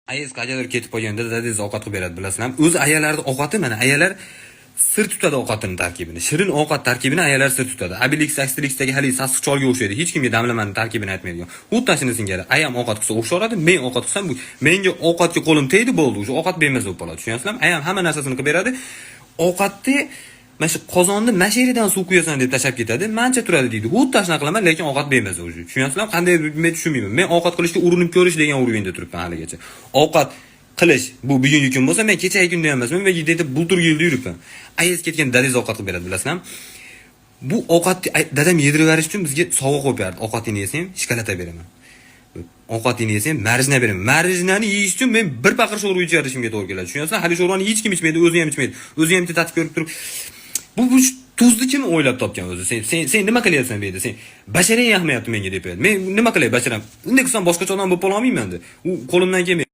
Ayaz qachondir ketib qolganda dadangiz ovqat qilib beradi, bilasizlarmi? O'zi ayollarning ovqati mana ayollar sir tutadi ovqatining tarkibini. Shirin ovqat tarkibini ayollar sir tutadi. Abilix, Asterixdagi hali sassiq cholga o'xshaydi. Hech kimga damlamani tarkibini aytmaydigan. Xuddi shuni singari. Ayam ovqat qilsa o'xsharadi, men ovqat qilsam bu menga ovqatga qo'lim tegdi bo'ldi. O'sha ovqat bermas bo'lib qoladi. Tushunyapsizlarmi? Ayam hamma narsasini qilib beradi. Ovqatni mana shu qozonni mashinadan suv quyasan deb tashab ketadi. Mancha turadi deydi. Xuddi shunaqa qilaman, lekin ovqat bermas o'zi. Tushunyapsizlarmi? Qanday men tushunmayman. Men ovqat qilishga urinib ko'rish degan urinda turibman haligacha. Ovqat qilish bu bugungi kun bo'lsa, men kechagi kunda emas, men deydi bulturgi yilda yuribman. Ayaz ketgan dadangiz ovqat qilib beradi, bilasizlarmi? Bu ovqatni dadam yedirib berish uchun bizga sovg'a qo'yib berdi. Ovqatingni yesam, shokolada beraman. Ovqatingni yesam, marijna beraman. Marijnani yeyish uchun men bir paqir sho'rva icharishimga to'g'ri keladi. Tushunyapsizlar? Hali sho'rvani hech kim ichmaydi, o'zi ham ichmaydi. O'zi ham tatib ko'rib turib, bu tuzni kim o'ylab topgan o'zi? Sen nima qilyapsan bu yerda? Sen basharang yaqmayapti menga deb aytdi. Men nima qilay basharam? Unday qilsam boshqacha odam bo'lib qolmayman-da. U qo'limdan kelmaydi.